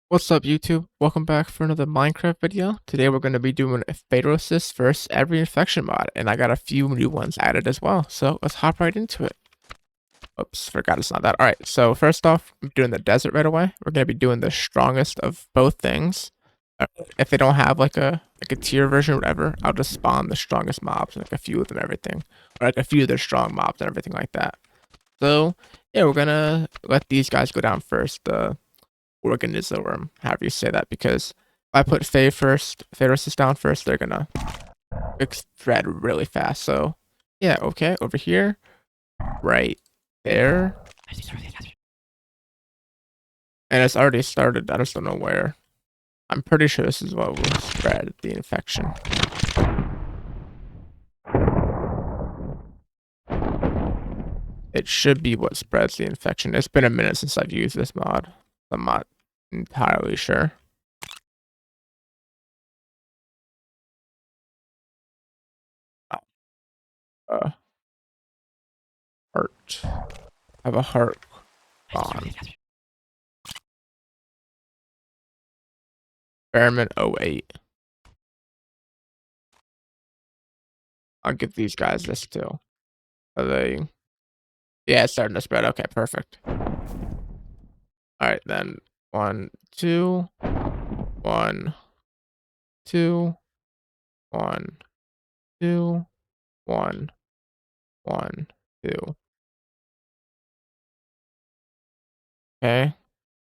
What's up YouTube? Welcome back for another Minecraft video. Today we're going to be doing a Phayriosis versus every infection mod, and I got a few new ones added as well, so let's hop right into it. Oops, forgot it's not that. Alright, so first off, I'm doing the desert right away. We're going to be doing the strongest of both things. If they don't have like a tier version or whatever, I'll just spawn the strongest mobs, like a few of them and everything. Or like a few of their strong mobs and everything like that. So, yeah, we're going to let these guys go down first. Organism, or however you say that, because if I put Phayriosis down first, they're gonna spread really fast. So yeah, okay, over here, right there, and it's already started. I just don't know where. I'm pretty sure this is what will spread the infection. It should be what spreads the infection. It's been a minute since I've used this mod. I'm not entirely sure. Heart. I have a heart on. Experiment 08. I'll give these guys this too. Are they? Yeah, it's starting to spread. Okay, perfect. Alright, then 1, 2, 1, 2, 1, 2, 1, 1, 2. Okay,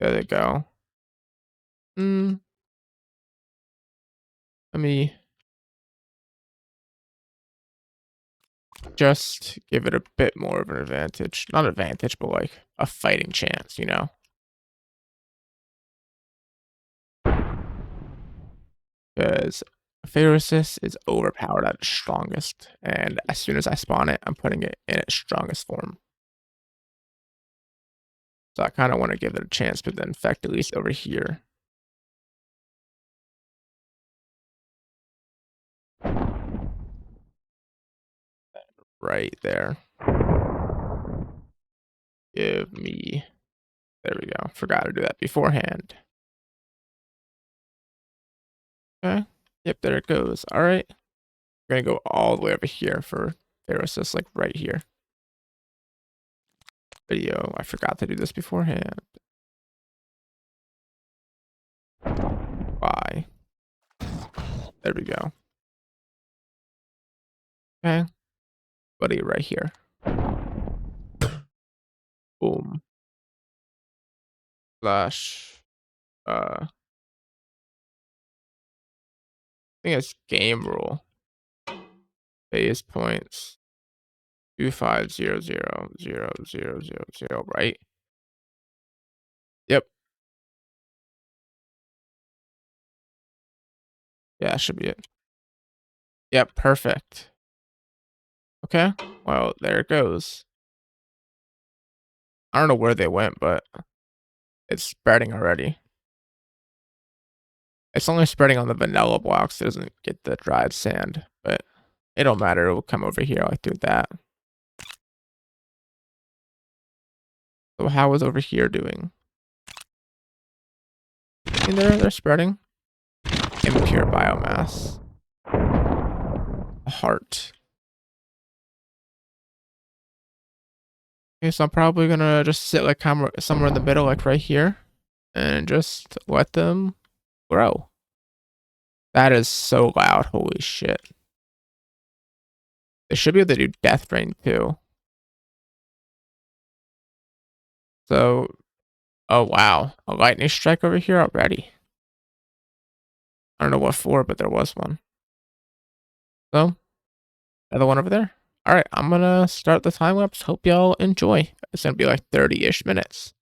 there they go. Let me just give it a bit more of an advantage. Not advantage, but like a fighting chance, you know? Because Phayriosis is overpowered at its strongest, and as soon as I spawn it, I'm putting it in its strongest form. So I kind of want to give it a chance to then infect, at least over here. Right there. Give me. There we go. Forgot to do that beforehand. Okay. Yep, there it goes. All right. We're going to go all the way over here for Phayriosis, like right here. Video. I forgot to do this beforehand. Why? There we go. Okay. Buddy, right here. Boom. Slash. I think it's game rule. Base points. 25000000, right? Yep. Yeah, that should be it. Yep, perfect. Okay, well, there it goes. I don't know where they went, but it's spreading already. It's only spreading on the vanilla blocks. It doesn't get the dried sand, but it don't matter. It will come over here like do that. So how is over here doing? And they're spreading. Impure biomass. A heart. Okay, so I'm probably gonna just sit like somewhere in the middle, like right here, and just let them grow. That is so loud. Holy shit. They should be able to do Death Rain too. So, oh wow, a lightning strike over here already. I don't know what for, but there was one. So, another one over there. All right, I'm gonna start the time lapse. Hope y'all enjoy. It's gonna be like 30-ish minutes.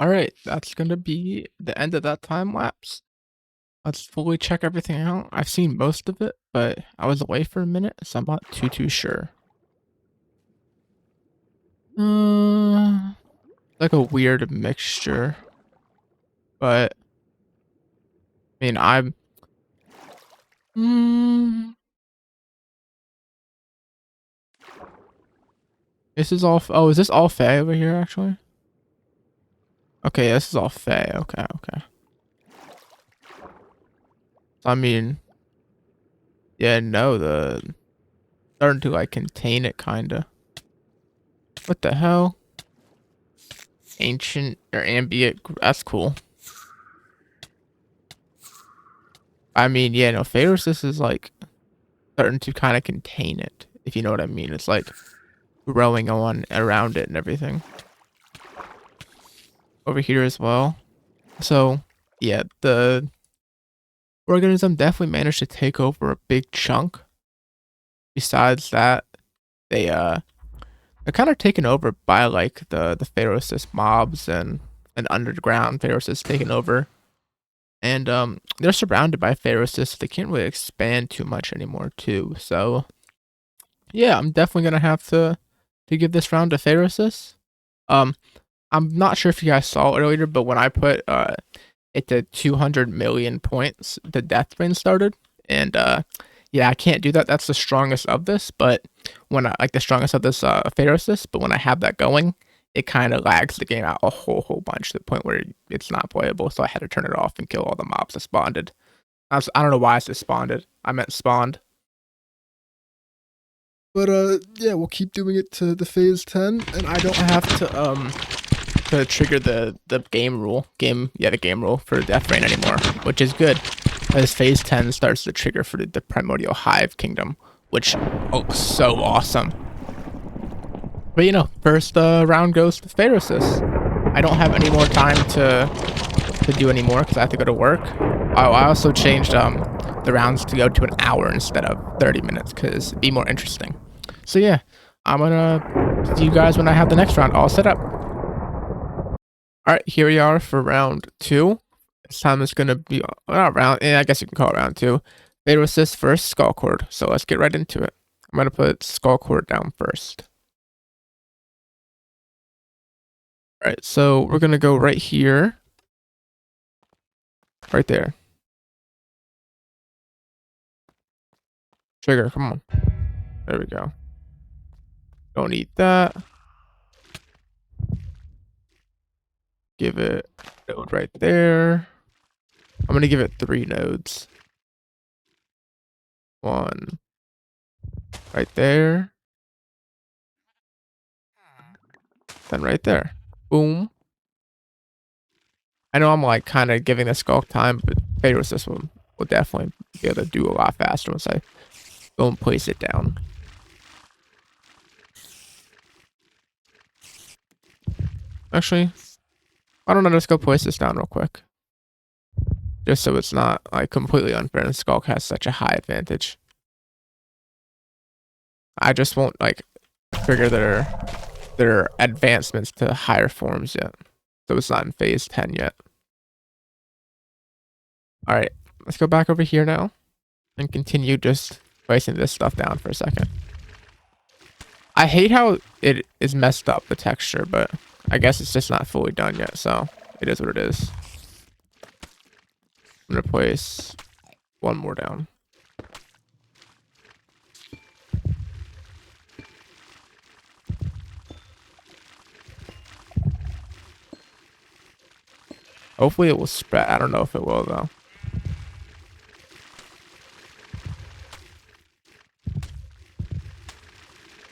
Alright, that's gonna be the end of that time lapse. Let's fully check everything out. I've seen most of it, but I was away for a minute, so I'm not too sure. Like a weird mixture. But I mean, mm, this is all. Oh, is this all Fae over here? Actually, okay, this is all Fae. Okay, okay. I mean, yeah, no, the starting to like contain it, kinda. What the hell? Ancient or ambient? That's cool. I mean, yeah, no, Phayriosis is like starting to kind of contain it, if you know what I mean. It's like growing on around it and everything. Over here as well. So, yeah, the organism definitely managed to take over a big chunk. Besides that, they're kind of taken over by like the Phayriosis mobs and an underground Phayriosis taken over. And they're surrounded by Phayriosis, so they can't really expand too much anymore too. So yeah, I'm definitely gonna have to give this round to Phayriosis. Um I'm not sure if you guys saw earlier, but when I put it to 200 million points, the death rain started. And yeah, I can't do that. That's the strongest of this, but when I like the strongest of this Phayriosis, but when I have that going, it kind of lags the game out a whole bunch to the point where it's not playable. So I had to turn it off and kill all the mobs that spawned. I don't know why I said spawned. I meant spawned. But yeah, we'll keep doing it to the phase 10, and I don't have to trigger the game rule for Death Rain anymore, which is good, as phase 10 starts to trigger for the Primordial Hive Kingdom, which looks so awesome. But you know, first round goes to Phayriosis. I don't have any more time to do any more because I have to go to work. I also changed the rounds to go to an hour instead of 30 minutes because it'd be more interesting. So yeah, I'm gonna see you guys when I have the next round all set up. Alright, here we are for round 2. This time it's gonna be I guess you can call it round 2. Phayriosis versus Sculk Horde. So let's get right into it. I'm gonna put Sculk Horde down first. Alright, so we're gonna go right here. Right there. Trigger, come on. There we go. Don't eat that. Give it a node right there. I'm gonna give it 3 nodes. 1 right there. Then right there. Boom. I know I'm like kind of giving the Sculk time, but Phayriosis will definitely be able to do a lot faster once I go and place it down. Actually, I don't know, just go place this down real quick. Just so it's not like completely unfair and Sculk has such a high advantage. I just won't like trigger their advancements to higher forms yet. So it's not in phase 10 yet. Alright, let's go back over here now and continue just placing this stuff down for a second. I hate how it is messed up, the texture, but I guess it's just not fully done yet, so it is what it is. I'm gonna place 1 more down. Hopefully it will spread. I don't know if it will though.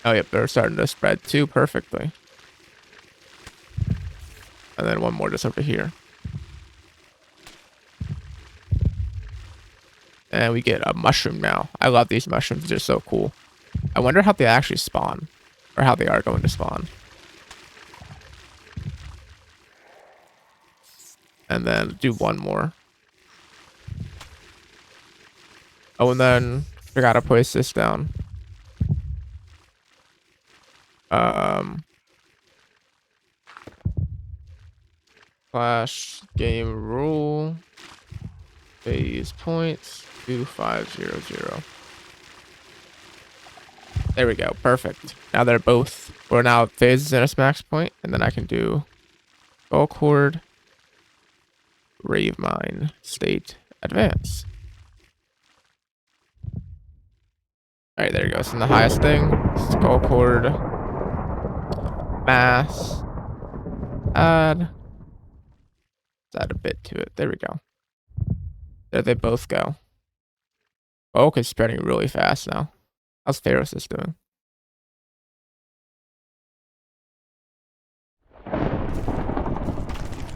Oh yep, they're starting to spread too perfectly. And then 1 more just over here. And we get a mushroom now. I love these mushrooms, they're so cool. I wonder how they actually spawn. Or how they are going to spawn. And then do 1 more. Oh, and then forgot to place this down. Flash game rule. Phase points 2500. There we go. Perfect. Now they're both. We're now phases in its max point, and then I can do Sculk Horde, Hive Mind, State, Advance. Alright, there you go. So the highest thing, Sculk Horde, Mass, add. Let's add a bit to it. There we go. There they both go. Oh, okay, spreading really fast now. How's Phayriosis doing?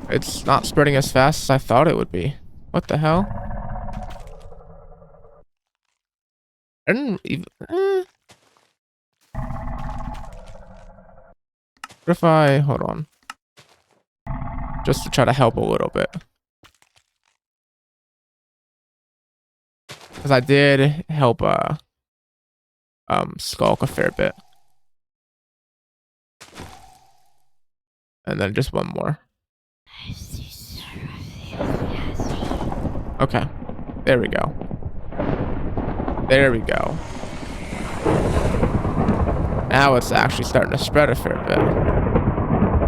It's not spreading as fast as I thought it would be. What the hell? I didn't even... What if I... Hold on. Just to try to help a little bit. Because I did help Sculk a fair bit. And then just 1 more. Okay. There we go. There we go. Now it's actually starting to spread a fair bit.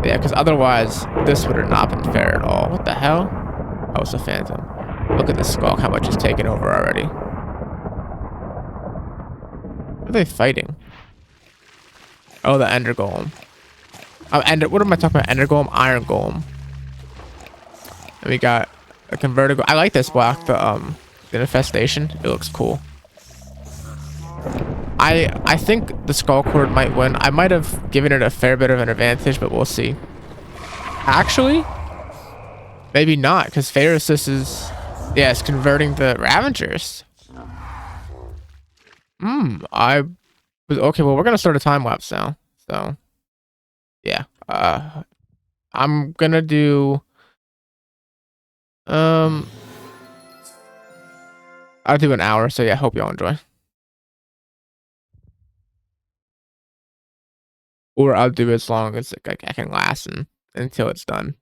Yeah, because otherwise this would have not been fair at all. What the hell? Oh, it's a phantom. Look at this Sculk, how much is taken over already. What are they fighting? Oh, the Ender Golem. What am I talking about? Ender Golem, Iron Golem. And we got a converted. I like this block. The infestation. It looks cool. I think the Sculk Horde might win. I might have given it a fair bit of an advantage, but we'll see. Actually, maybe not, because Phayriosis is, yeah, it's converting the Ravengers. Okay, well, we're gonna start a time lapse now. So, yeah. I'm gonna do, I'll do an hour. So yeah, hope y'all enjoy. Or I'll do as long as I can last until it's done.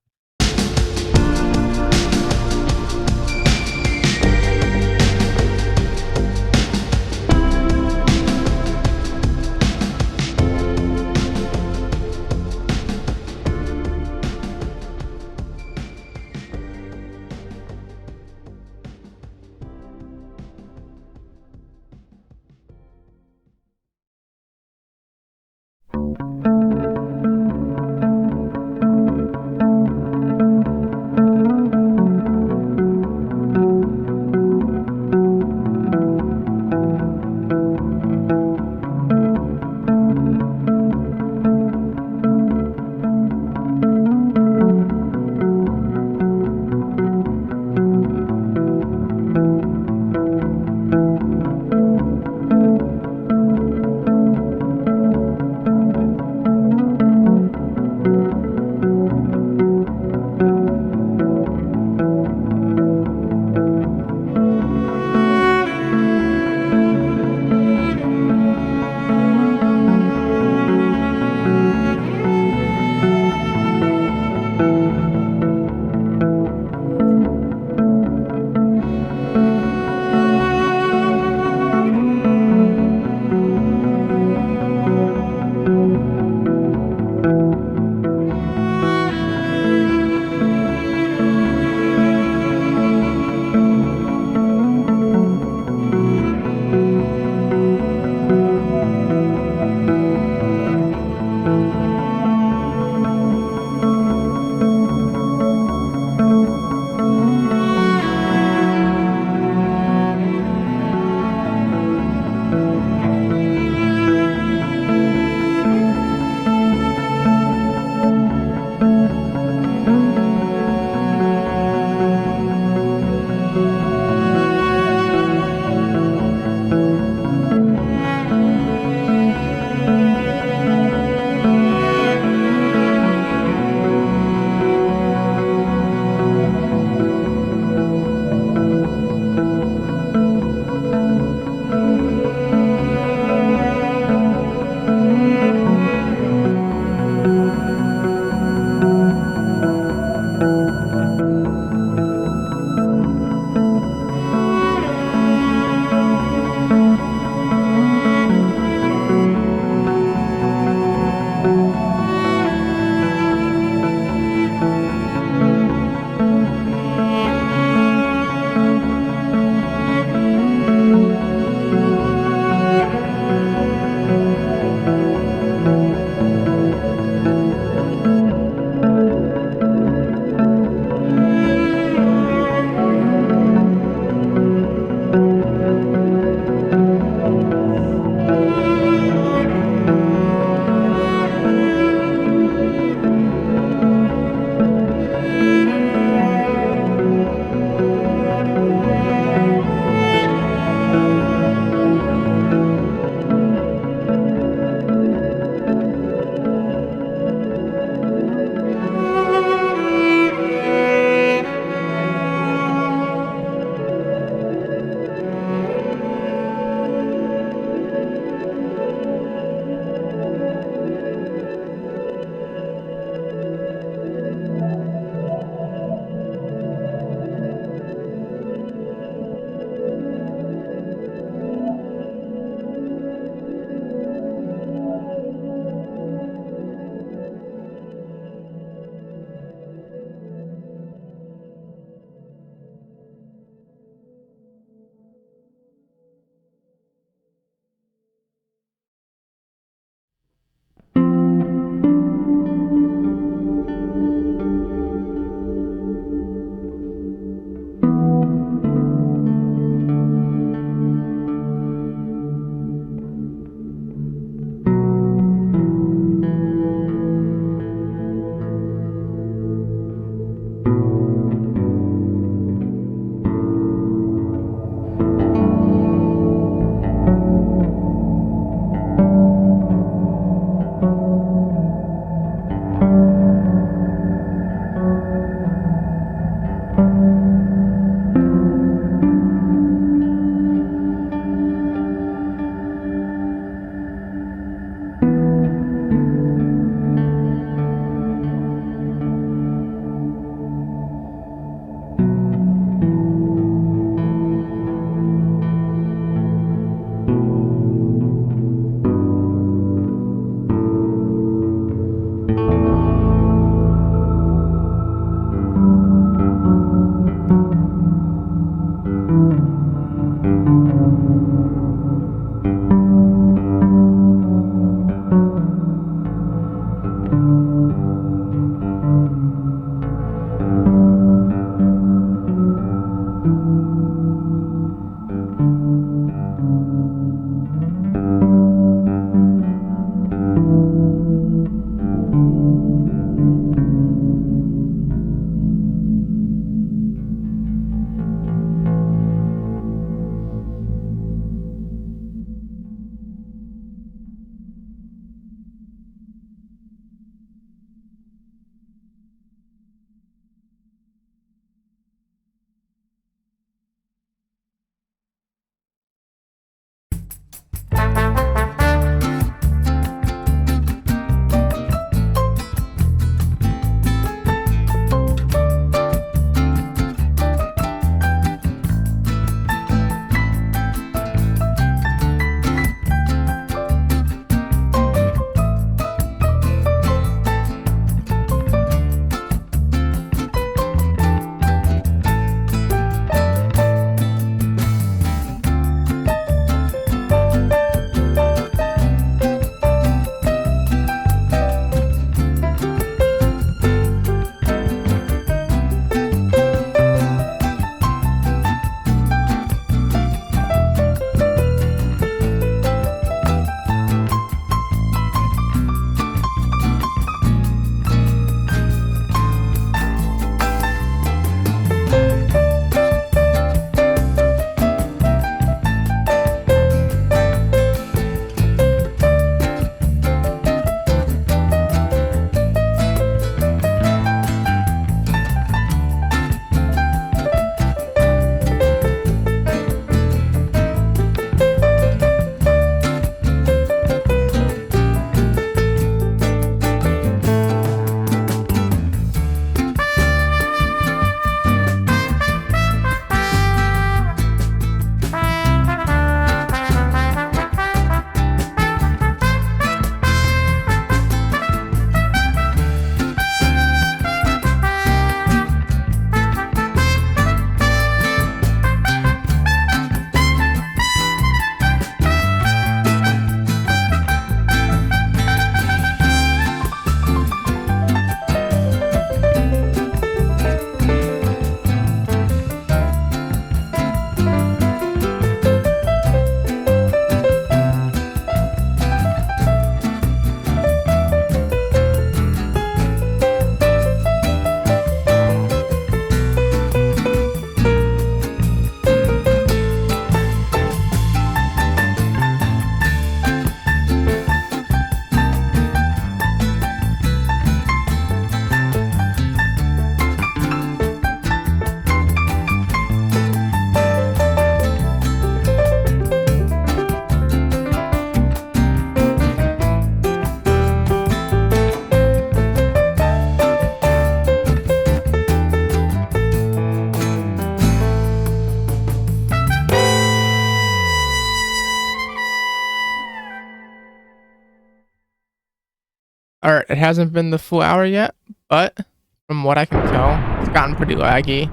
Alright, it hasn't been the full hour yet, but from what I can tell, it's gotten pretty laggy.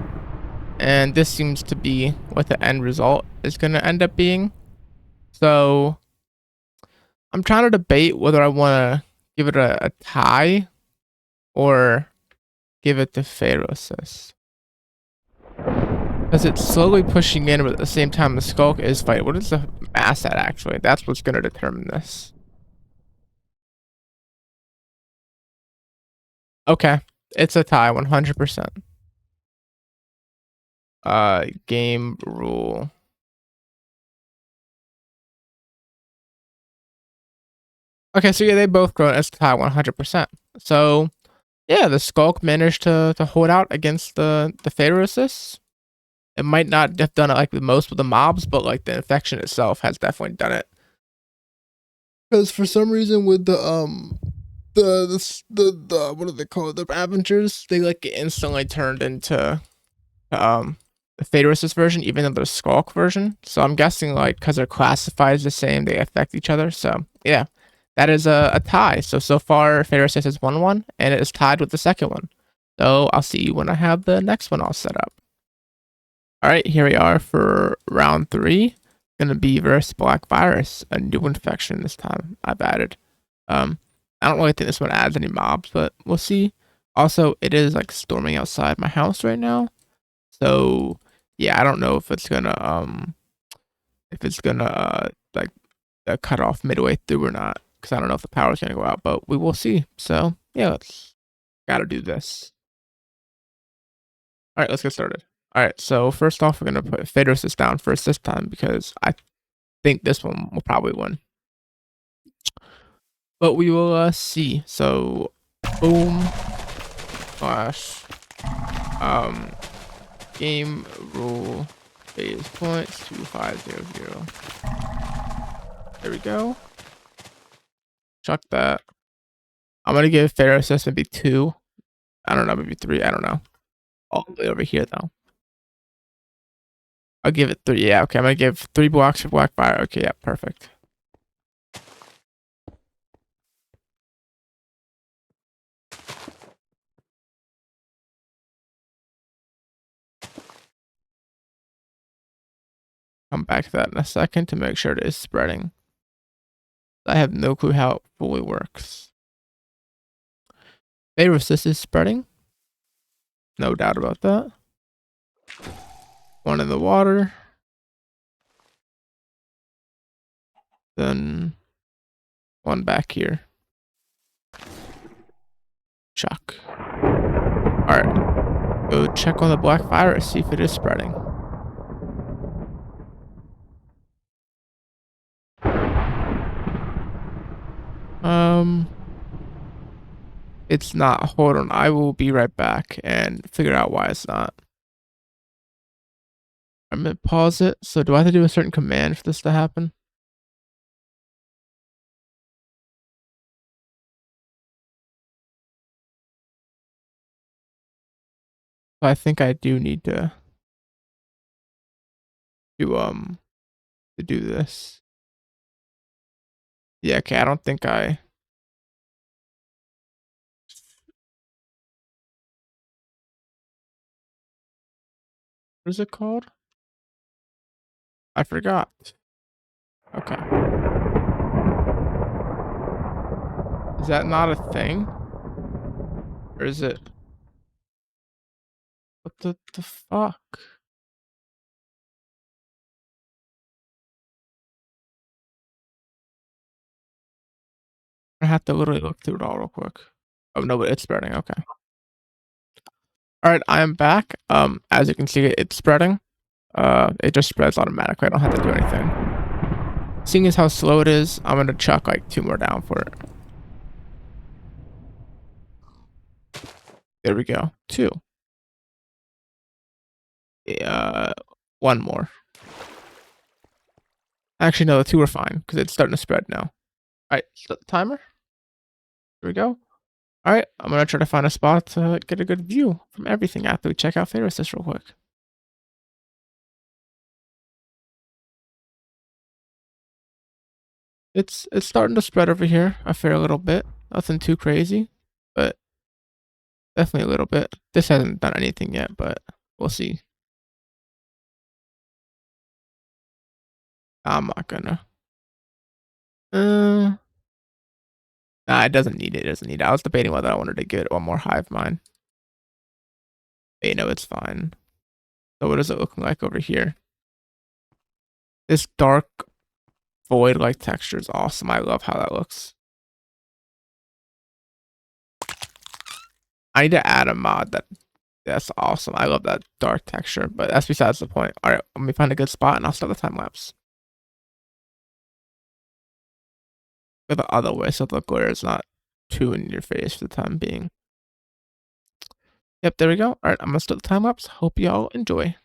And this seems to be what the end result is going to end up being. So I'm trying to debate whether I want to give it a tie or give it to Phayriosis. Because it's slowly pushing in, but at the same time the Sculk is fighting. What is the mass at, actually? That's what's going to determine this. Okay. It's a tie, 100%. Game rule. Okay, so yeah, they both grow as a tie, 100%. So yeah, the Sculk managed to hold out against the Phayriosis. It might not have done it like the most with the mobs, but like the infection itself has definitely done it. Because for some reason with the what do they call it? The Avengers, they like get instantly turned into the Phayriosis version, even though they're Sculk version. So I'm guessing like because they're classified as the same, they affect each other. So yeah, that is a tie. So far Phayriosis has won one, and it is tied with the second one. So I'll see you when I have the next one all set up. All right, here we are for round 3. Gonna be versus Black Virus, a new infection this time I've added. I don't really think this one adds any mobs, but we'll see. Also, it is like storming outside my house right now, so yeah, I don't know if it's gonna like cut off midway through or not, because I don't know if the power's gonna go out, but we will see. So yeah, gotta do this. All right, let's get started. All right, so first off, we're gonna put Phayriosis down first this time because I think this one will probably win. But we will see. So boom slash game rule phase points 2500. There we go. Chuck that. I'm gonna give Phayriosis maybe 2. I don't know, maybe 3. I don't know. All the way over here though. I'll give it 3. Yeah, okay. I'm gonna give 3 blocks for Black Fire. Okay, yeah, perfect. Come back to that in a second to make sure it is spreading. I have no clue how it fully works. Phayriosis is spreading. No doubt about that. One in the water. Then one back here. Chuck. Alright. Go check on the black virus, see if it is spreading. It's not. Hold on. I will be right back and figure out why it's not. I'm gonna pause it. So do I have to do a certain command for this to happen? I think I do need to do this. Yeah, okay, I don't think I what is it called? I forgot. Okay. Is that not a thing? Or is it? What the fuck? I have to literally look through it all real quick. Oh no, but it's spreading. Okay. All right, I am back. As you can see, it's spreading. It just spreads automatically. I don't have to do anything. Seeing as how slow it is, I'm gonna chuck like 2 more down for it. There we go. 2. Yeah, 1 more. Actually, no, the 2 are fine because it's starting to spread now. All right, set the timer. Here we go. All right, I'm gonna try to find a spot to get a good view from everything after we check out Phayriosis real quick. It's starting to spread over here a fair little bit. Nothing too crazy, but definitely a little bit. This hasn't done anything yet, but we'll see. I'm not gonna. Nah, it doesn't need it. It doesn't need it. I was debating whether I wanted to give it one more Hive Mind. But, you know, it's fine. So what does it look like over here? This dark void-like texture is awesome. I love how that looks. I need to add a mod that's awesome. I love that dark texture, but that's besides the point. All right, let me find a good spot and I'll start the time lapse. Go the other way so the glare is not too in your face for the time being. Yep, there we go. All right, I'm gonna start the time lapse. Hope y'all enjoy.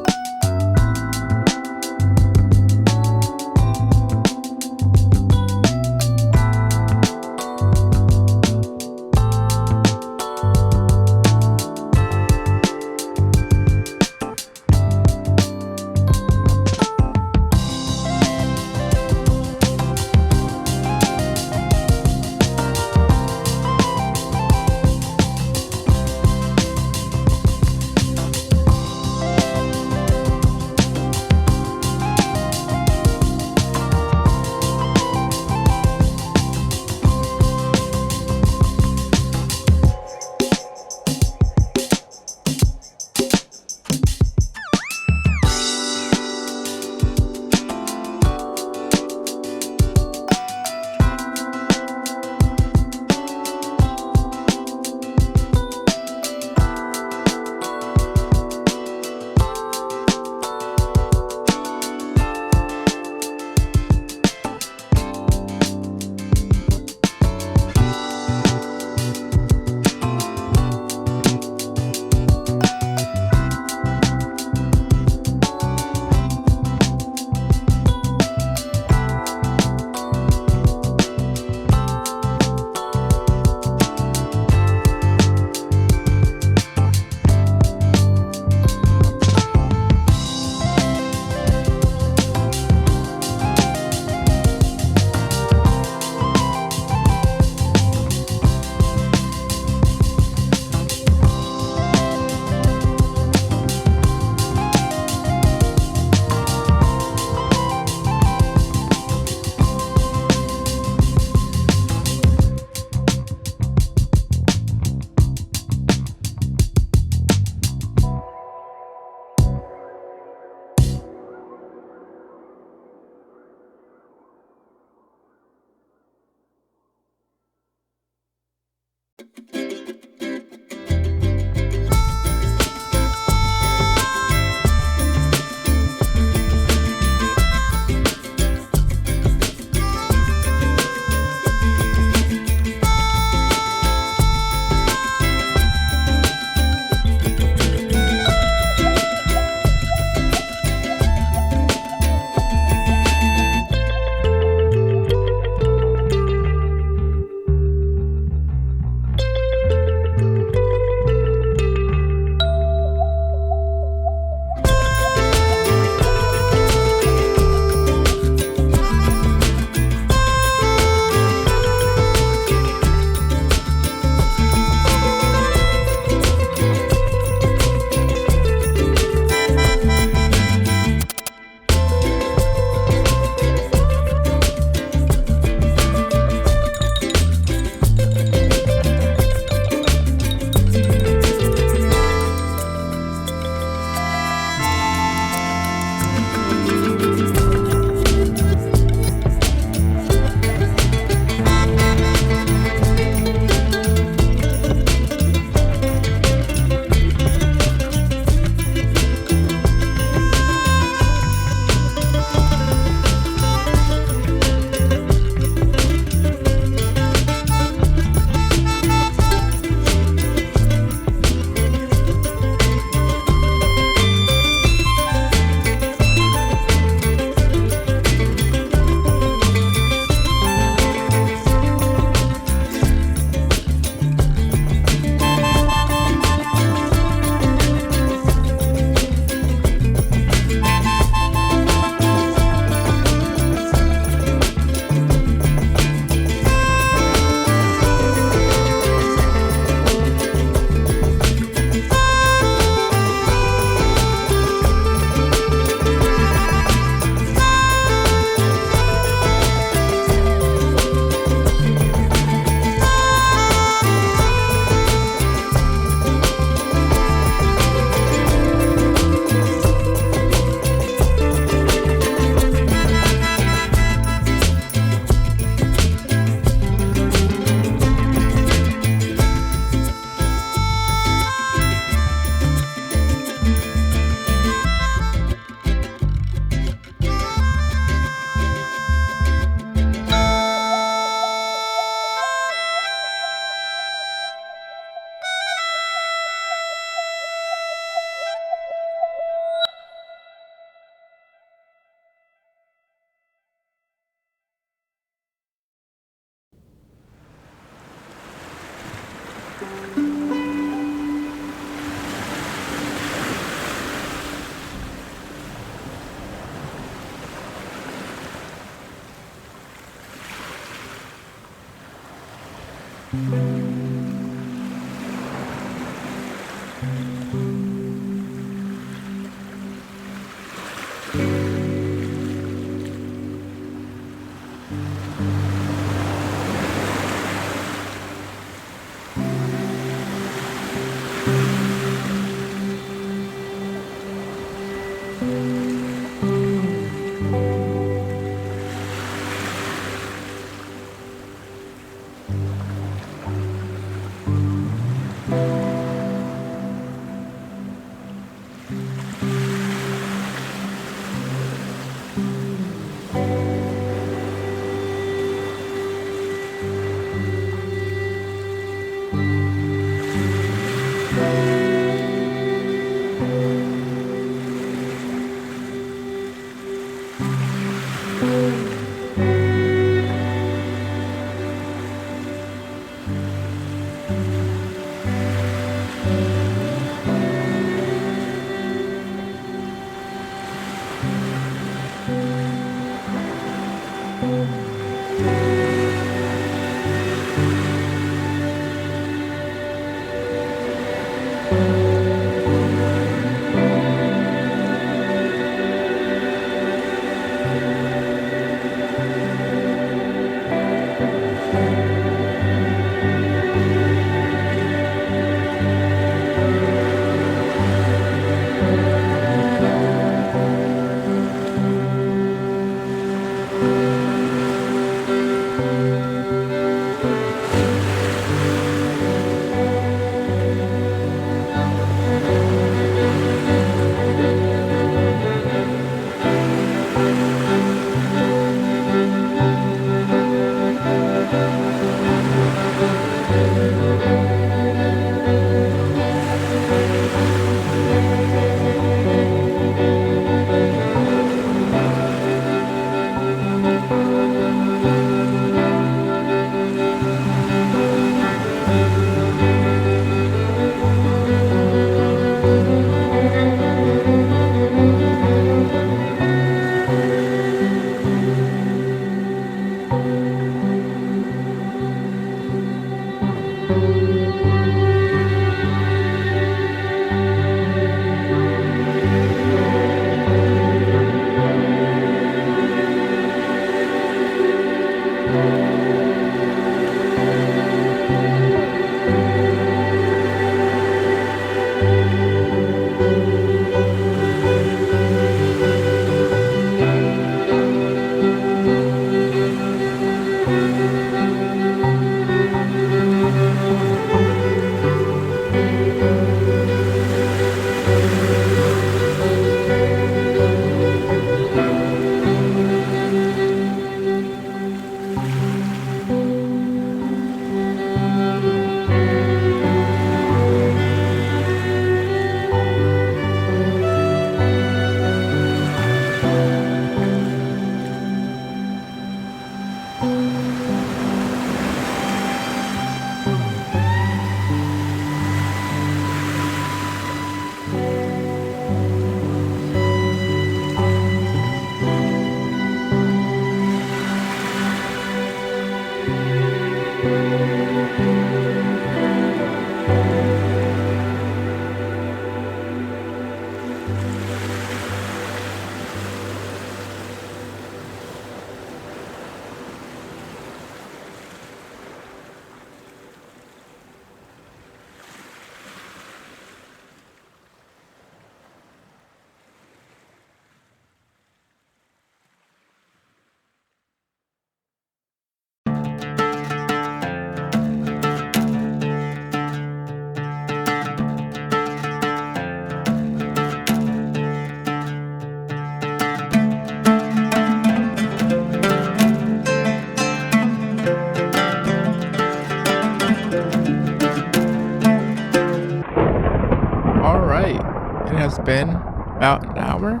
Alright, it has been about an hour,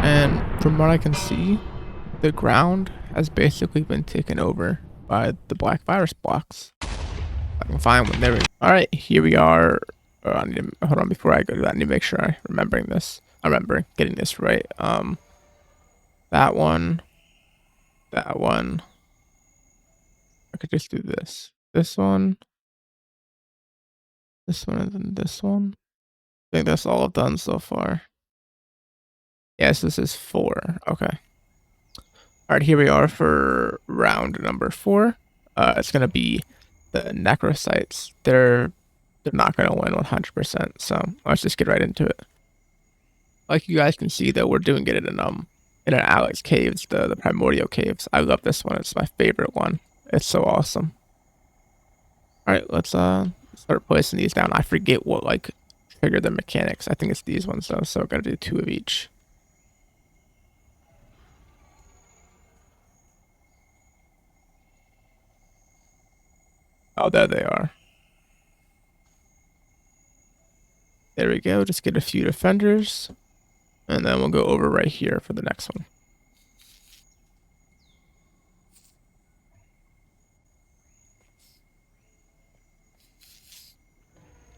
and from what I can see, the ground has basically been taken over by the black virus blocks. I can find one. There we go. Alright, here we are. I need to, hold on, before I go to that, I need to make sure I'm remembering this. I remember getting this right. That one. I could just do this. This one, and then this one. I think that's all I've done so far. Yes, this is 4. Okay. All right, here we are for round number 4. It's gonna be the Necrosites. They're not gonna win 100%. So let's just get right into it. Like you guys can see, though, we're doing it in an Alex caves, the primordial caves. I love this one. It's my favorite one. It's so awesome. All right, let's start placing these down. I forget what like triggered the mechanics. I think it's these ones though. So we're gonna do 2 of each. Oh, there they are. There we go. Just get a few defenders, and then we'll go over right here for the next one.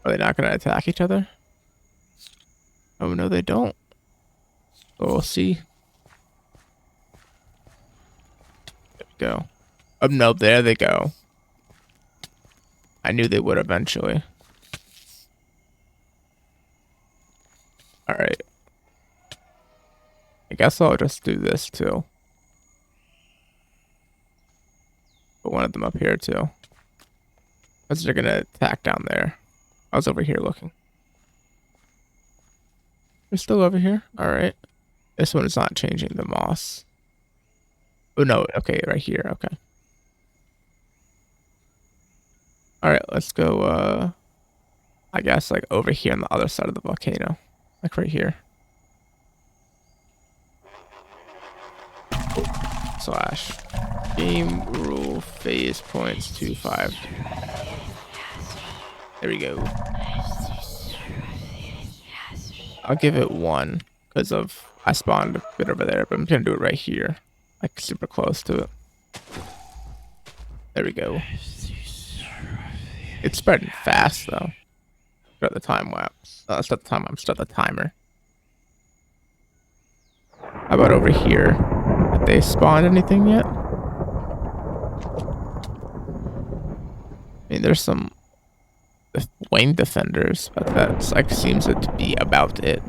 Are they not going to attack each other? Oh, no, they don't. But we'll see. There we go. Oh, no, there they go. I knew they would eventually. Alright. I guess I'll just do this too. Put one of them up here too. Because they're going to attack down there. I was over here looking. They're still over here. Alright. This one is not changing the moss. Oh, no. Okay, right here. Okay. Alright, let's go, I guess, like, over here on the other side of the volcano. Like, right here. Slash. Game rule phase points 25. There we go. I'll give it 1 because of I spawned a bit over there, but I'm gonna do it right here, like super close to it. There we go. It's spreading fast though. Start the time lapse. Start the time lapse. Start the timer. How about over here? Have they spawned anything yet? I mean, there's some wing defenders, but that's like seems to be about it.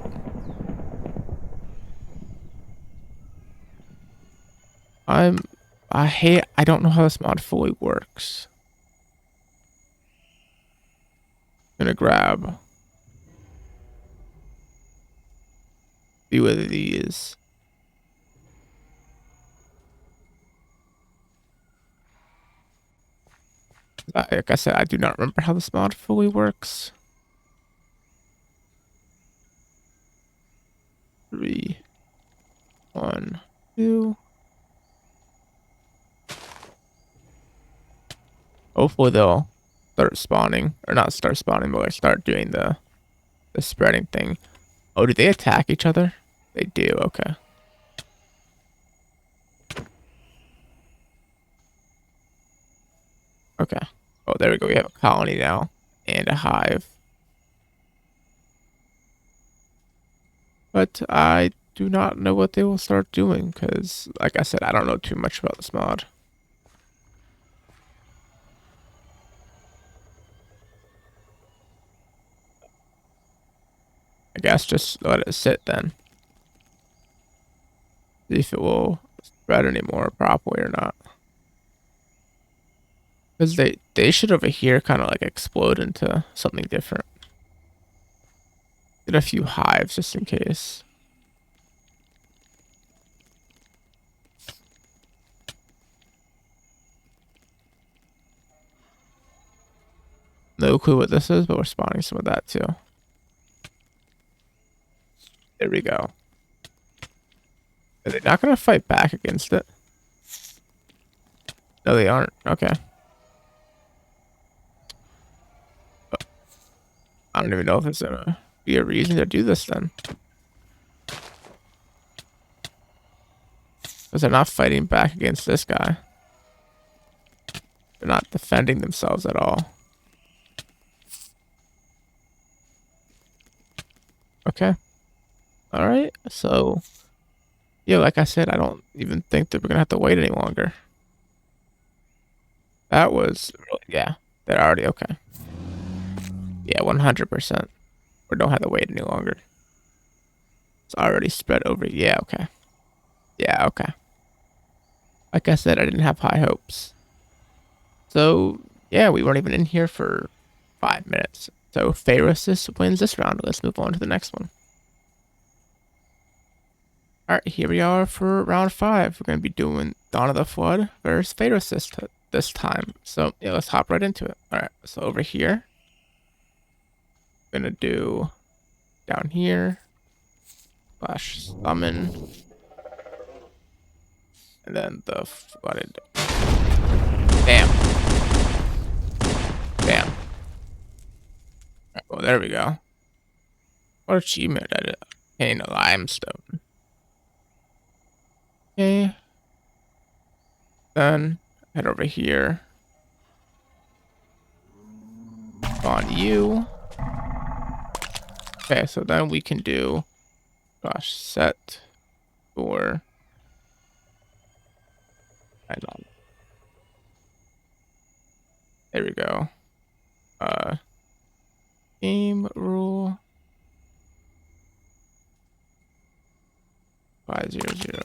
I don't know how this mod fully works. I'm gonna grab a few of these. Like I said, I do not remember how this mod fully works. 3, 1, 2. Hopefully they'll start spawning, or not start spawning, but like start doing the spreading thing. Oh, do they attack each other? They do. Okay. Okay. Oh, there we go. We have a colony now and a hive. But I do not know what they will start doing because, like I said, I don't know too much about this mod. I guess just let it sit then. See if it will spread anymore properly or not. Because they should over here kind of like explode into something different. Get a few hives just in case. No clue what this is, but we're spawning some of that too. There we go. Are they not going to fight back against it? No, they aren't. Okay. I don't even know if there's gonna be a reason to do this then. Because they're not fighting back against this guy. They're not defending themselves at all. Okay. Alright, so yeah, like I said, I don't even think that we're gonna have to wait any longer. That was, yeah, they're already okay. Yeah, 100%. We don't have to wait any longer. It's already spread over. Yeah, okay. Yeah, okay. Like I said, I didn't have high hopes. So, yeah, we weren't even in here for 5 minutes. So, Phayriosis wins this round. Let's move on to the next one. Alright, here we are for round 5. We're going to be doing Dawn of the Flood versus Phayriosis this time. So, yeah, let's hop right into it. Alright, so over here, I'm going to do down here, slash summon, and then the flooded. Damn. Damn. Right, well, there we go. What achievement I did? Obtain a limestone. Okay. Then head over here. On you. Okay, so then we can do, gosh, set for. There we go. Game rule 500.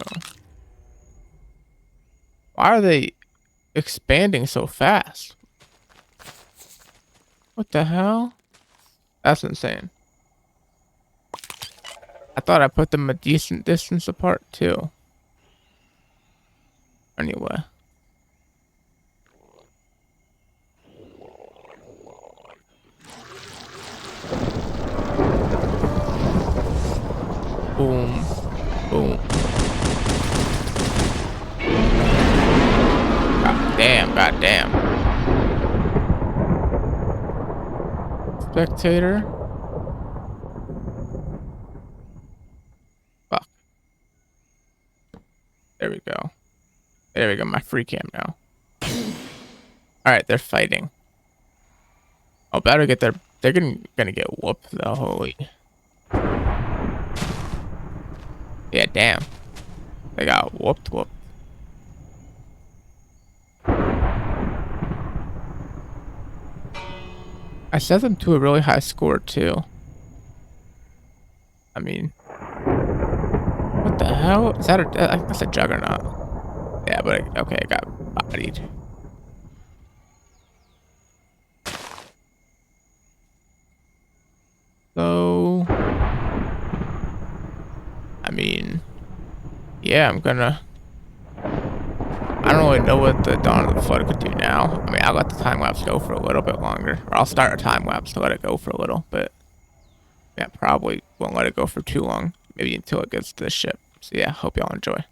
Why are they expanding so fast? What the hell? That's insane. I thought I put them a decent distance apart too. Anyway. Boom. Boom. God damn, god damn. Spectator. Fuck. There we go. There we go, my free cam now. Alright, they're fighting. Oh, better get their. They're gonna get whooped though, holy. Yeah, damn. They got whooped. I set them to a really high score too. I mean, what the hell? Is that that's a juggernaut. Yeah, but okay, I got bodied. So, I mean, yeah, I don't really know what the Dawn of the Flood could do now. I mean, I'll let the time lapse go for a little bit longer. Or I'll start a time lapse to let it go for a little bit. Yeah, probably won't let it go for too long. Maybe until it gets to the ship. So yeah, hope y'all enjoy.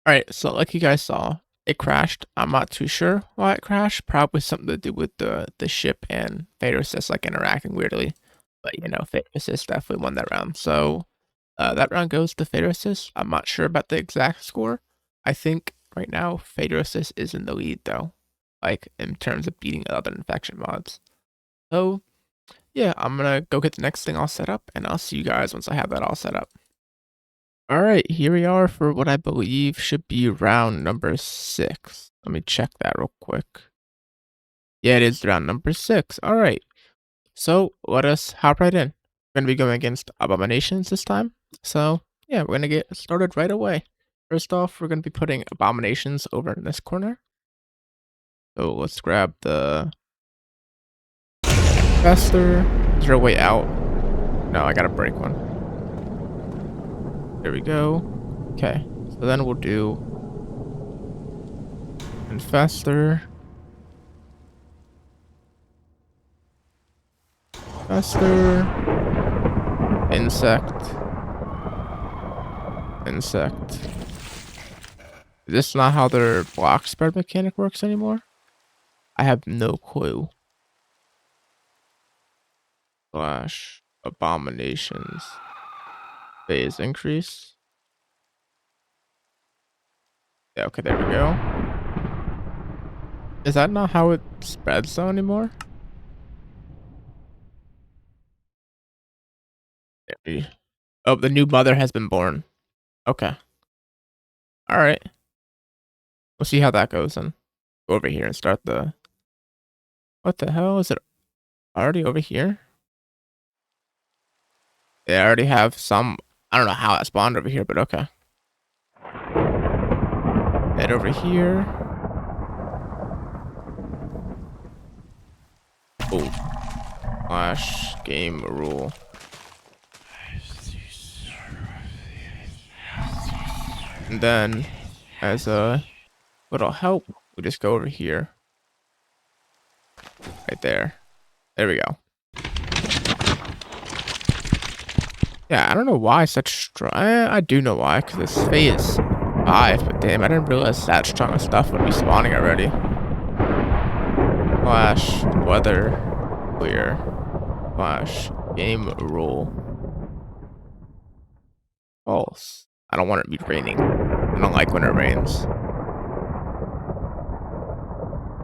Alright, so like you guys saw, it crashed. I'm not too sure why it crashed. Probably something to do with the ship and Phayriosis like interacting weirdly. But you know, Phayriosis definitely won that round. So that round goes to Phayriosis. I'm not sure about the exact score. I think right now Phayriosis is in the lead though. Like in terms of beating other infection mods. So yeah, I'm gonna go get the next thing all set up and I'll see you guys once I have that all set up. Alright, here we are for what I believe should be round number 6. Let me check that real quick. Yeah, it is round number 6. Alright, so let us hop right in. We're going to be going against Abominations this time. So, yeah, we're going to get started right away. First off, we're going to be putting Abominations over in this corner. So let's grab the Fester. Is there a way out? No, I gotta break one. There we go. Okay, so then we'll do Infester. Fester. Insect. Insect. Is this not how their block spread mechanic works anymore? I have no clue. Slash Abominations. Phase increase. Yeah, okay, there we go. Is that not how it spreads though anymore? Oh, the new mother has been born. Okay. Alright. We'll see how that goes then. Go over here and start the... What the hell? Is it already over here? Yeah, I already have some... I don't know how it spawned over here, but okay. Head over here. Oh. Slash game rule. And then, as a little help, we just go over here. Right there. There we go. Yeah, I don't know why such strong... I do know why, because this phase 5, but damn, I didn't realize that strong of stuff would be spawning already. Slash weather clear. Slash game rule. False. I don't want it to be raining. I don't like when it rains.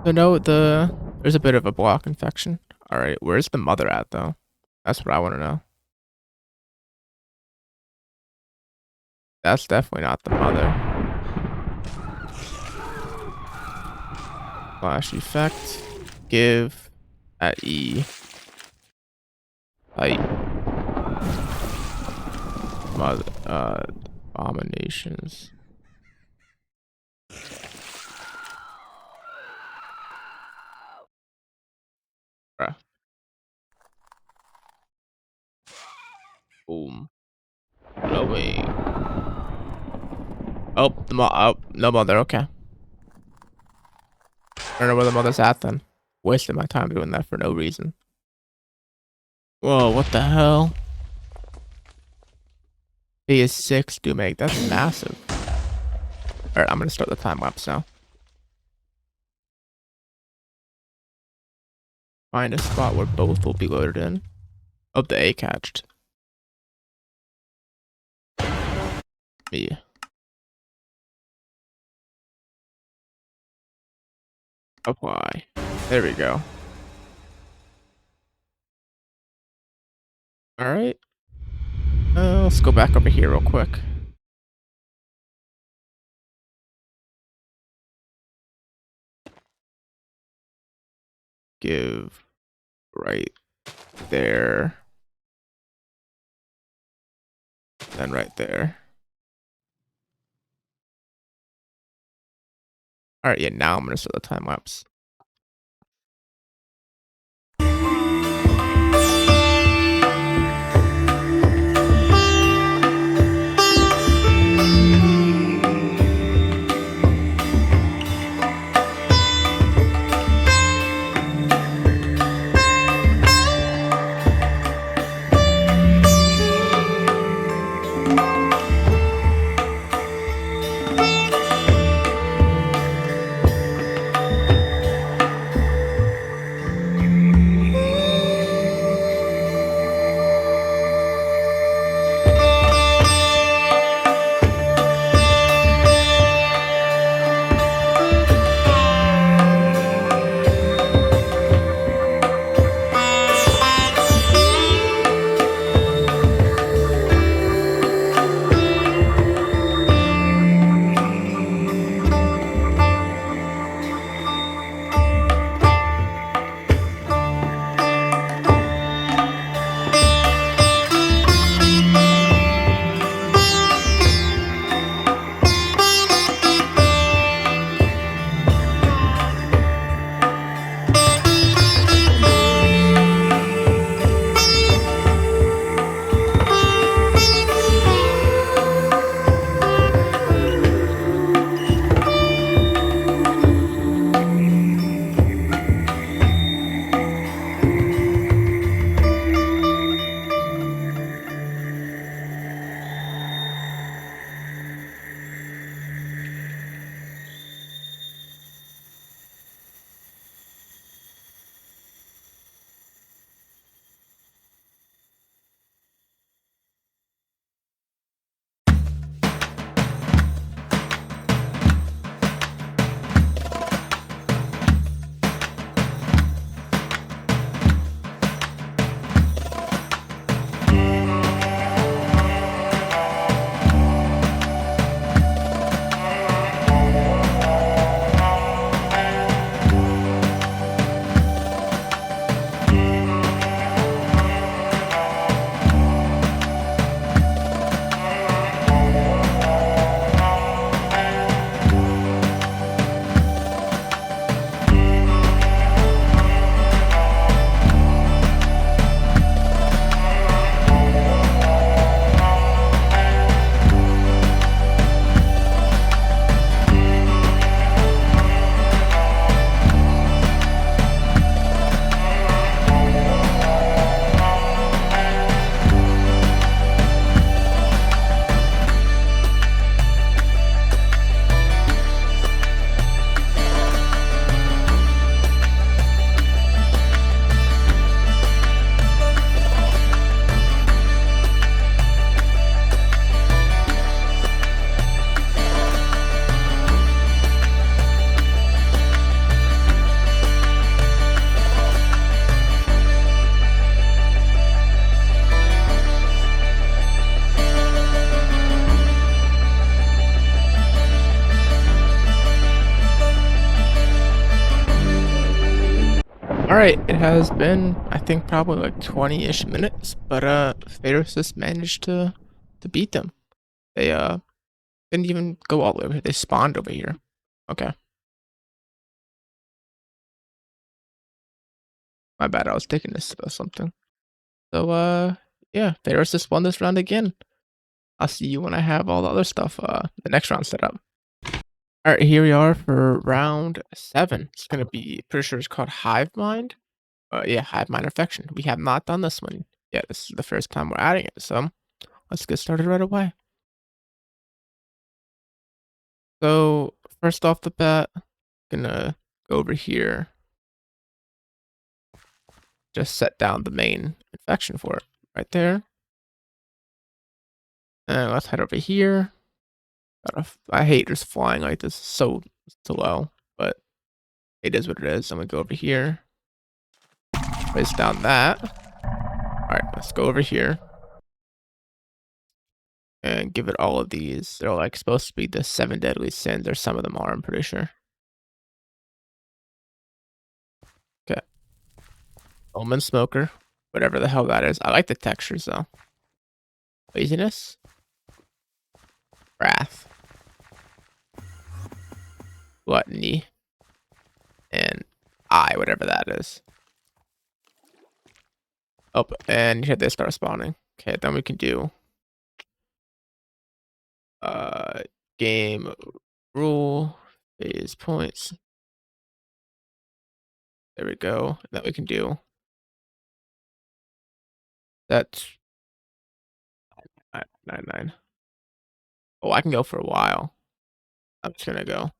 So no, there's a bit of a block infection. Alright, where's the mother at though? That's what I want to know. That's definitely not the mother. Flash effect. Give at E. Height. Mother, Abominations. Bruh. Boom. No way. Oh, no mother, okay. I don't know where the mother's at then. Wasted my time doing that for no reason. Whoa, what the hell? He is 6 to make. That's massive. Alright, I'm gonna start the time lapse now. Find a spot where both will be loaded in. Oh, the A catched. Yeah. Apply. There we go. Alright. Let's go back over here real quick. Give right there. Then right there. Alright, yeah, now I'm gonna start the time lapse. Alright, it has been, I think, probably like 20-ish minutes, but Phayriosis managed to beat them. They didn't even go all the way over here. They spawned over here. Okay. My bad, I was taking this or something. So yeah, Phayriosis won this round again. I'll see you when I have all the other stuff, the next round set up. Alright, here we are for round 7. It's gonna be, pretty sure it's called Hive Mind. Yeah, Hive Mind Infection. We have not done this one yet. This is the first time we're adding it, so let's get started right away. So, first off the bat, gonna go over here. Just set down the main infection for it, right there. And let's head over here. I hate just flying like this, so low, but it is what it is. I'm gonna go over here. Place down that. Alright, let's go over here. And give it all of these. They're like supposed to be the 7 deadly sins, or some of them are, I'm pretty sure. Okay. Omen Smoker. Whatever the hell that is. I like the textures though. Laziness. Wrath. Gluttony. And whatever that is. Oh, and here they start spawning. Okay, then we can do game rule, phase points. There we go. Then we can do that's 999. Oh, I can go for a while. I'm just gonna go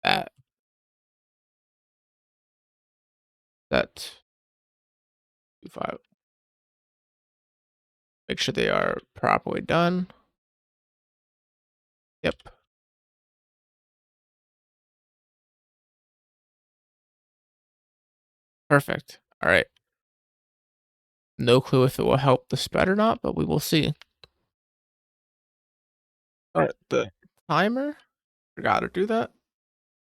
that 25. Make sure they are properly done. Yep. Perfect. All right. No clue if it will help the spread or not, but we will see. All right, the timer. Forgot to do that.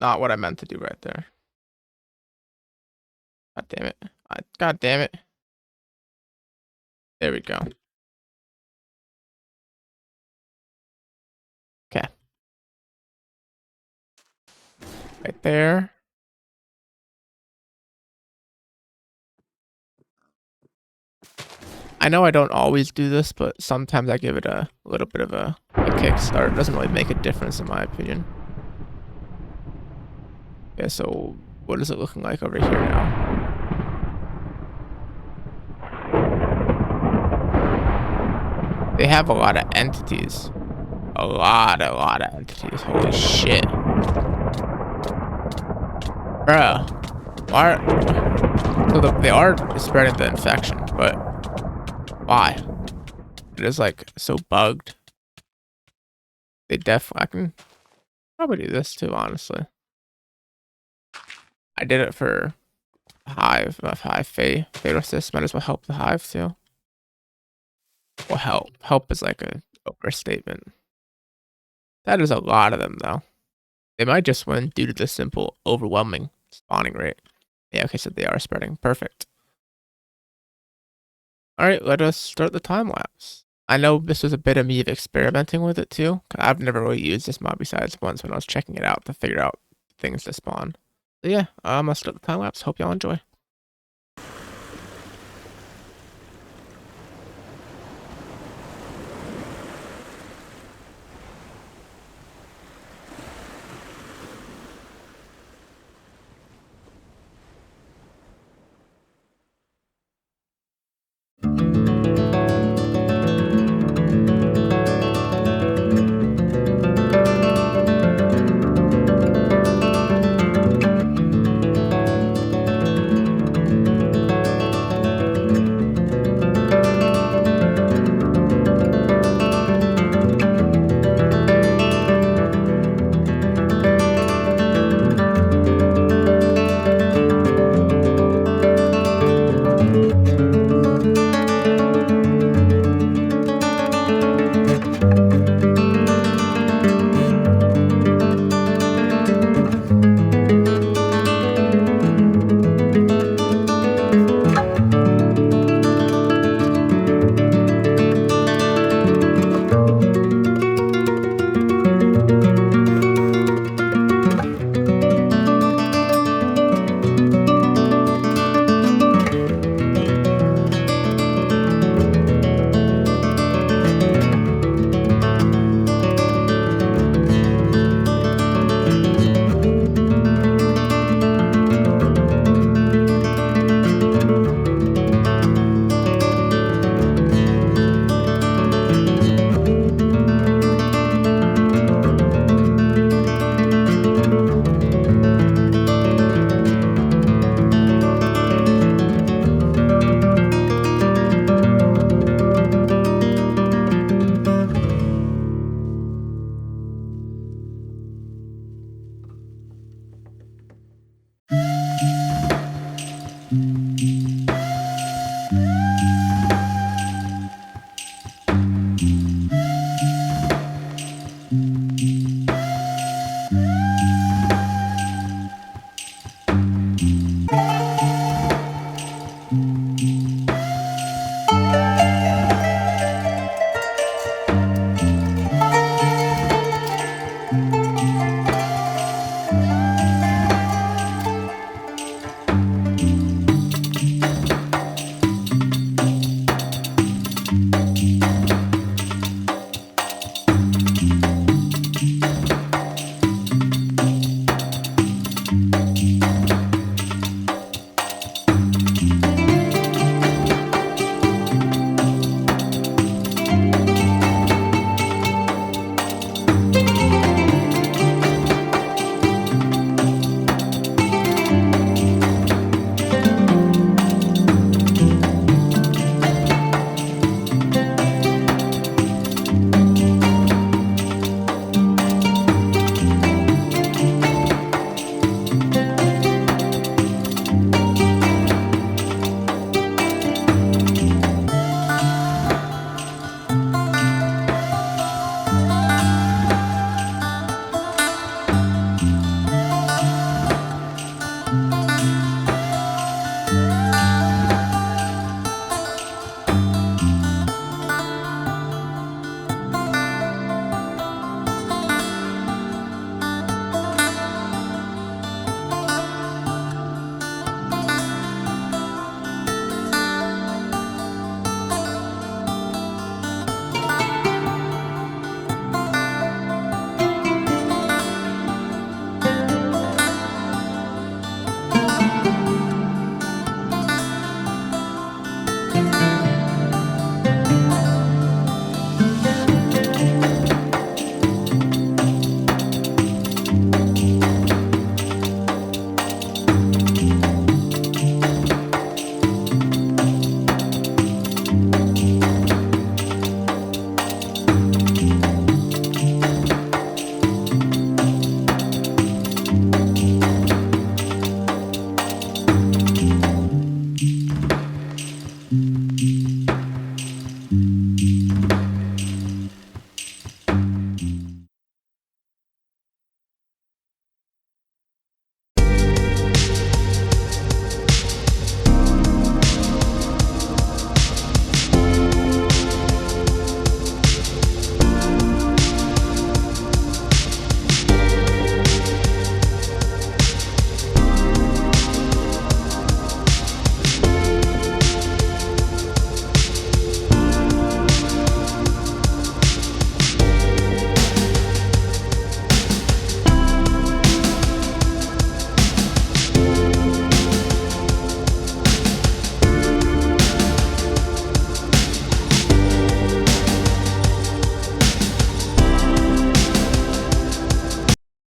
Not what I meant to do right there. God damn it. God damn it. There we go. Okay. Right there. I know I don't always do this, but sometimes I give it a little bit of a kickstart. It doesn't really make a difference in my opinion. Okay, so what is it looking like over here now? They have a lot of entities. A lot of entities. Holy shit. Bruh. Why? So they are spreading the infection, but why? It is like so bugged. They definitely, I can probably do this too, honestly. I did it for Hive, Phayriosis. Might as well help the Hive too. Well, help. Help is like a overstatement. That is a lot of them, though. They might just win due to the simple, overwhelming spawning rate. Yeah, okay, so they are spreading. Perfect. Alright, let us start the time lapse. I know this was a bit of me experimenting with it too. I've never really used this mod besides once when I was checking it out to figure out things to spawn. So yeah, I'm gonna start the time lapse. Hope y'all enjoy.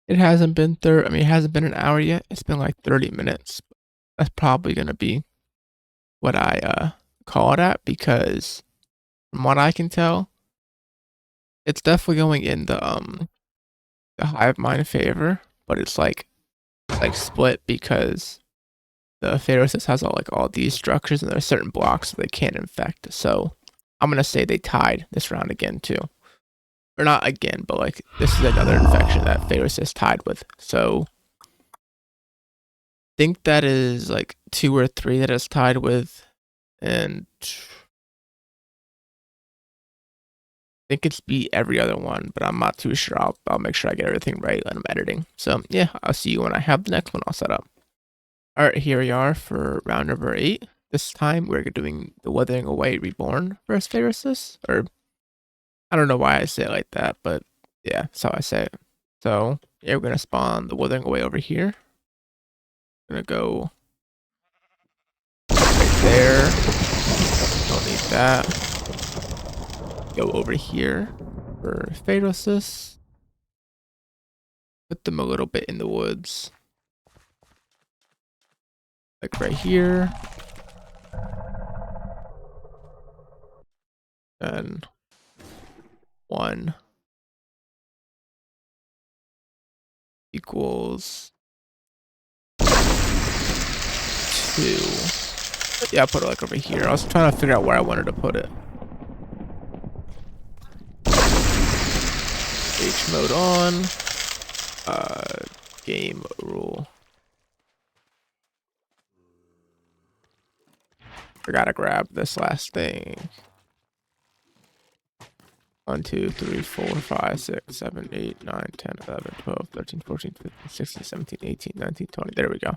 It hasn't been it hasn't been an hour yet. It's been like 30 minutes. That's probably gonna be what I call it at, because from what I can tell, it's definitely going in the Hive Mind favor, but it's like split, because the Phayriosis has all these structures and there are certain blocks that they can't infect. So I'm gonna say they tied this round again too. Or not again, but like this is another infection that Phayriosis tied with. So I think that is like 2 or 3 that it's tied with, and I think it's beat every other one, but I'm not too sure. I'll make sure I get everything right when I'm editing. So yeah, I'll see you when I have the next one all set up. Alright, here we are for round number 8. This time we're doing the Withering Away Reborn versus Phayriosis, or I don't know why I say it like that, but yeah, that's how I say it. So yeah, we're gonna spawn the Withering Away over here. Gonna go right there. Don't need that. Go over here for Phayriosis. Put them a little bit in the woods. Like right here. And 1 equals 2. Yeah, I'll put it like over here. I was trying to figure out where I wanted to put it. H mode on. Game rule. Forgot to grab this last thing. 1, 2, 3, 4, 5, 6, 7, 8, 9, 10, 11, 12, 13, 14, 15, 16, 17, 18, 19, 20. There we go.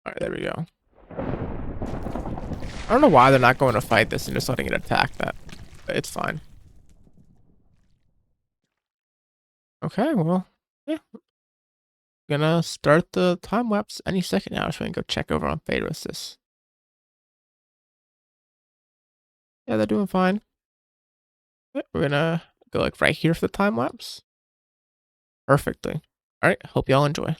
Alright, there we go. I don't know why they're not going to fight this and just letting it attack that. But it's fine. Okay, well, yeah. Gonna start the time lapse any second now, so we can go check over on Phayriosis. Yeah, they're doing fine. Yeah, we're gonna go like right here for the time lapse. Perfectly. Alright, hope y'all enjoy.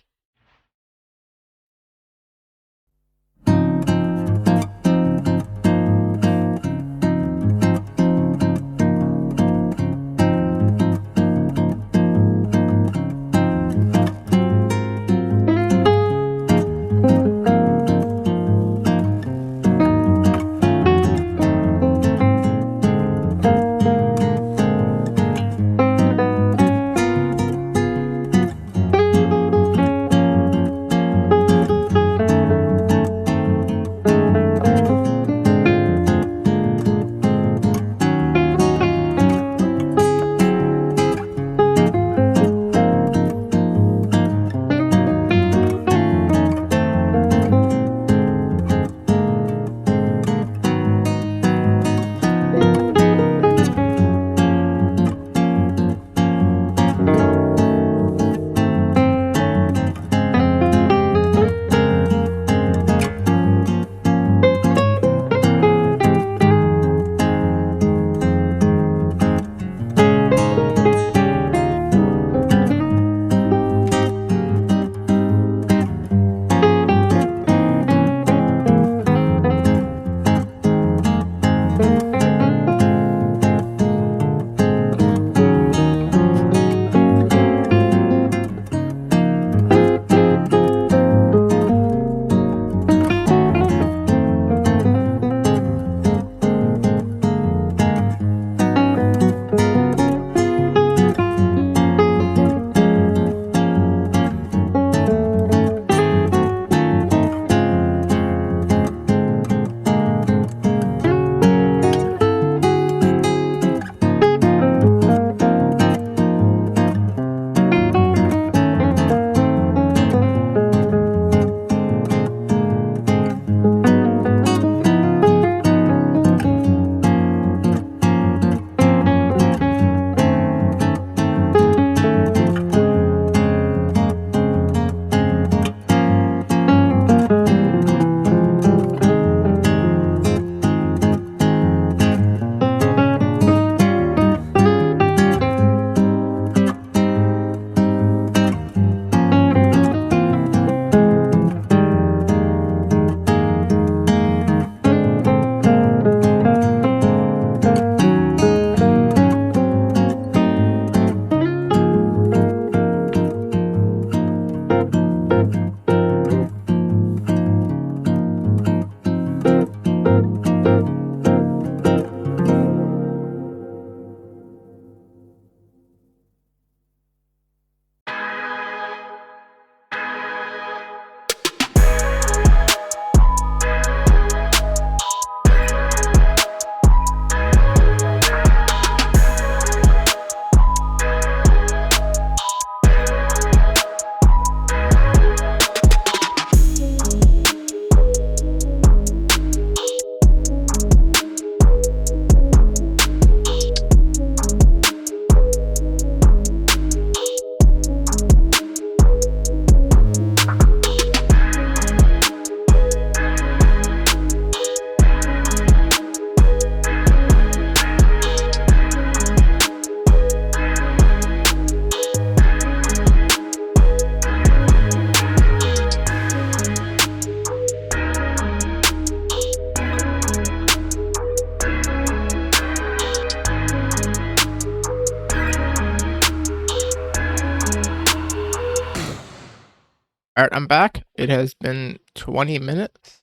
Alright, I'm back. It has been 20 minutes.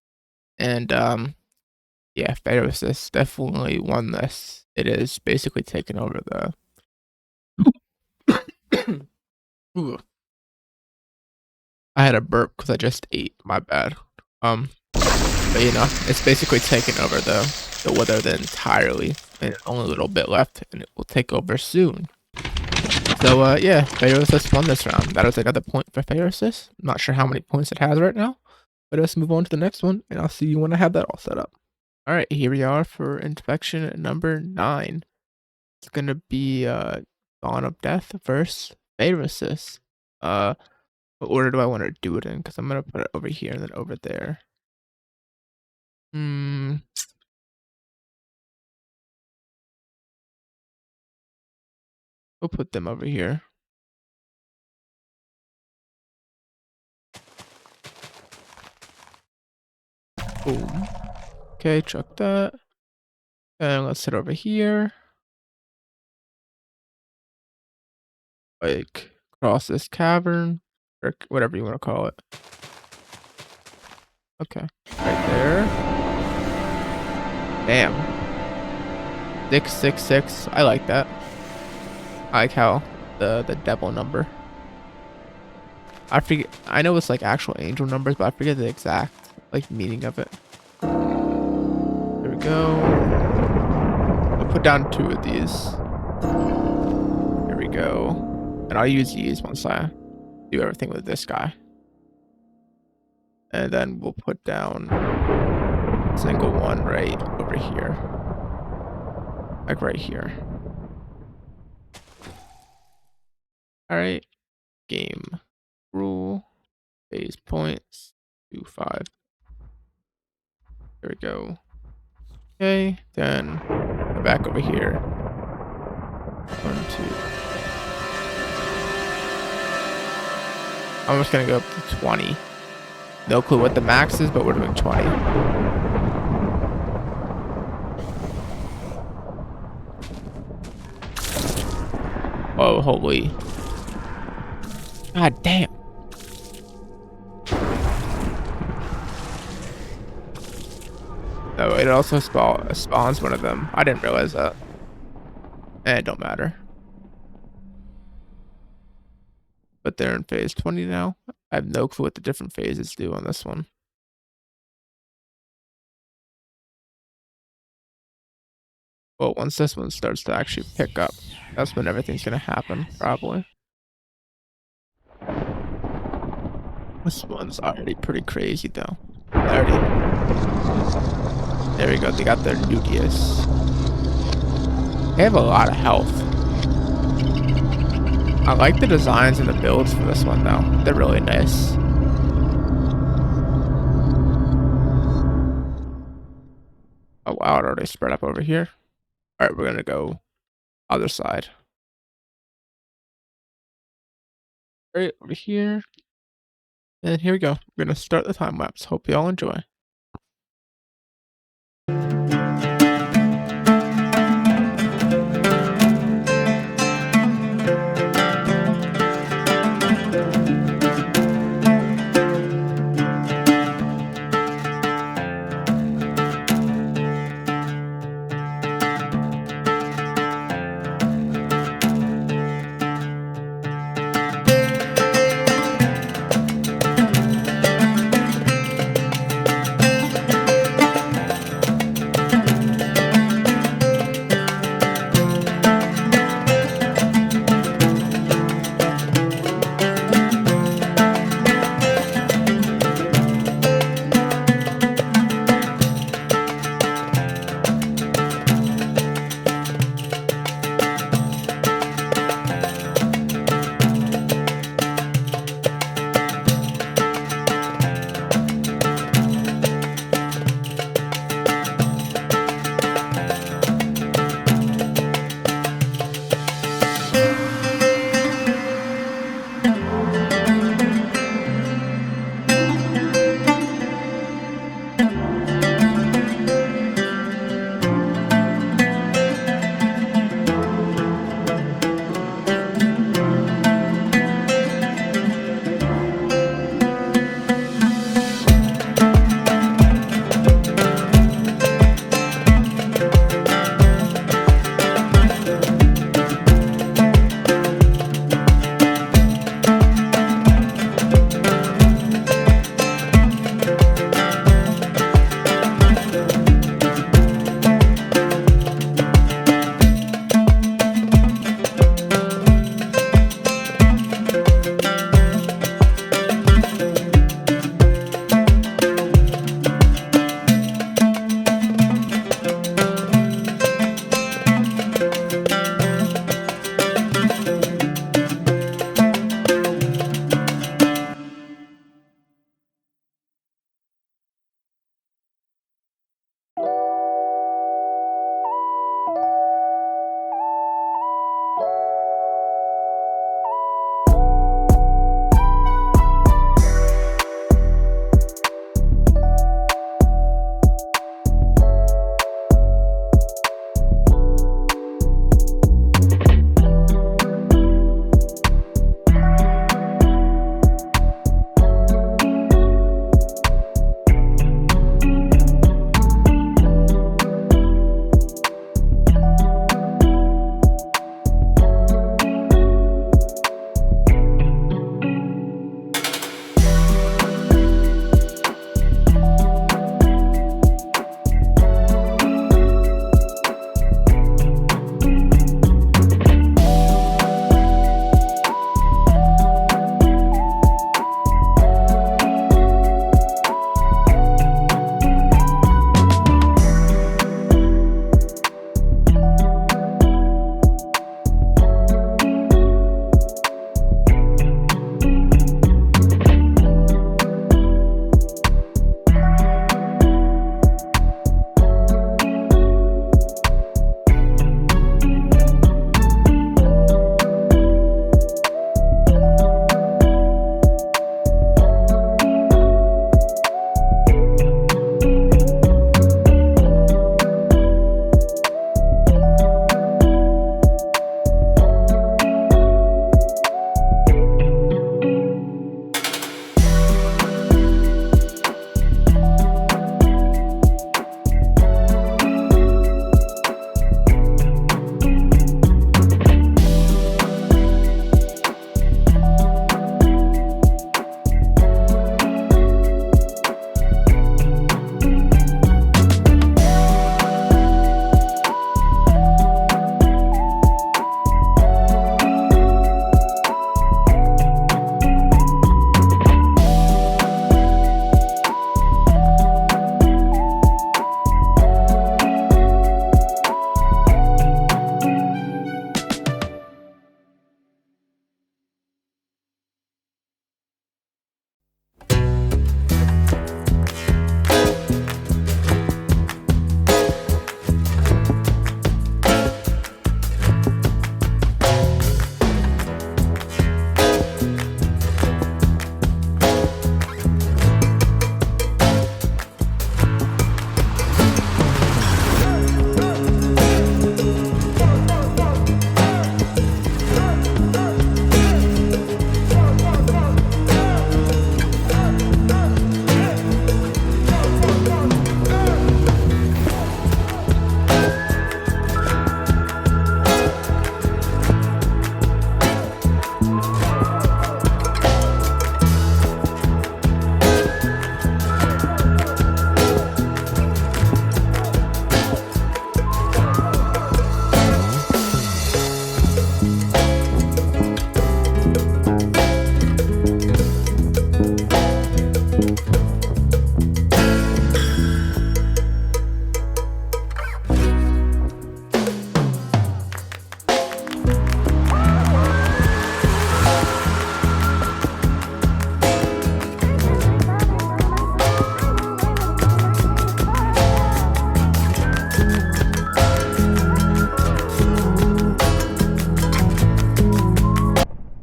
And, yeah, Phayriosis definitely won this. It is basically taken over the... Ooh. I had a burp because I just ate. My bad. But you know, it's basically taken over the Wither entirely. And only a little bit left, and it will take over soon. So, yeah, Phayriosis won this round. That was another point for Phayriosis. I'm not sure how many points it has right now. But let's move on to the next one, and I'll see you when I have that all set up. Alright, here we are for infection number 9. It's gonna be Dawn of Death versus Phayriosis. What order do I want to do it in? Because I'm gonna put it over here and then over there. We'll put them over here. Boom. Okay, chuck that. And let's sit over here. Like, cross this cavern. Or whatever you want to call it. Okay. Right there. Damn. 666. I like that. I like how the devil number. I forget. I know it's like actual angel numbers, but I forget the exact like meaning of it. There we go. I'll put down 2 of these. There we go. And I'll use these once I do everything with this guy. And then we'll put down a single one right over here. Like right here. Alright. Game rule. Phase points. 2, 5. There we go. Okay, then go back over here. 1, 2. I'm just gonna go up to 20. No clue what the max is, but we're doing 20. Oh, holy. God damn. Oh, it also spawns one of them. I didn't realize that. It don't matter. But they're in phase 20 now. I have no clue what the different phases do on this one. Well, once this one starts to actually pick up, that's when everything's gonna happen, probably. This one's already pretty crazy, though. There we go. They got their Nudius. They have a lot of health. I like the designs and the builds for this one, though. They're really nice. Oh, wow. It already spread up over here. All right, we're going to go other side. Right over here. And here we go. We're going to start the time lapse. Hope you all enjoy.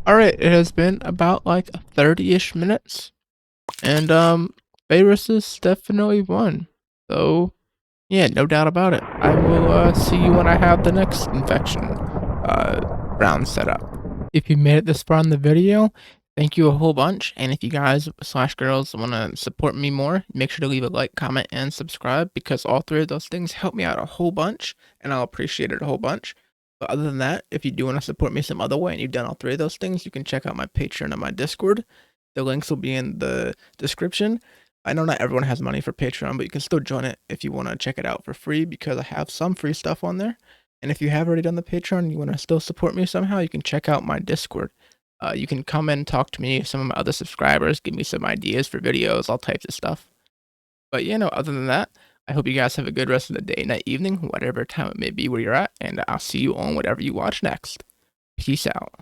Alright, it has been about like 30-ish minutes. And Phayriosis definitely won. So yeah, no doubt about it. I will see you when I have the next infection round set up. If you made it this far in the video, thank you a whole bunch. And if you guys / girls want to support me more, make sure to leave a like, comment, and subscribe, because all three of those things help me out a whole bunch, and I'll appreciate it a whole bunch. But other than that, if you do want to support me some other way and you've done all three of those things, you can check out my Patreon and my Discord. The links will be in the description. I know not everyone has money for Patreon, but you can still join it if you want to check it out for free, because I have some free stuff on there. And if you have already done the Patreon and you want to still support me somehow, you can check out my Discord. You can come in and talk to me, some of my other subscribers, give me some ideas for videos, all types of stuff. But you know, other than that, I hope you guys have a good rest of the day, night, evening, whatever time it may be where you're at, and I'll see you on whatever you watch next. Peace out.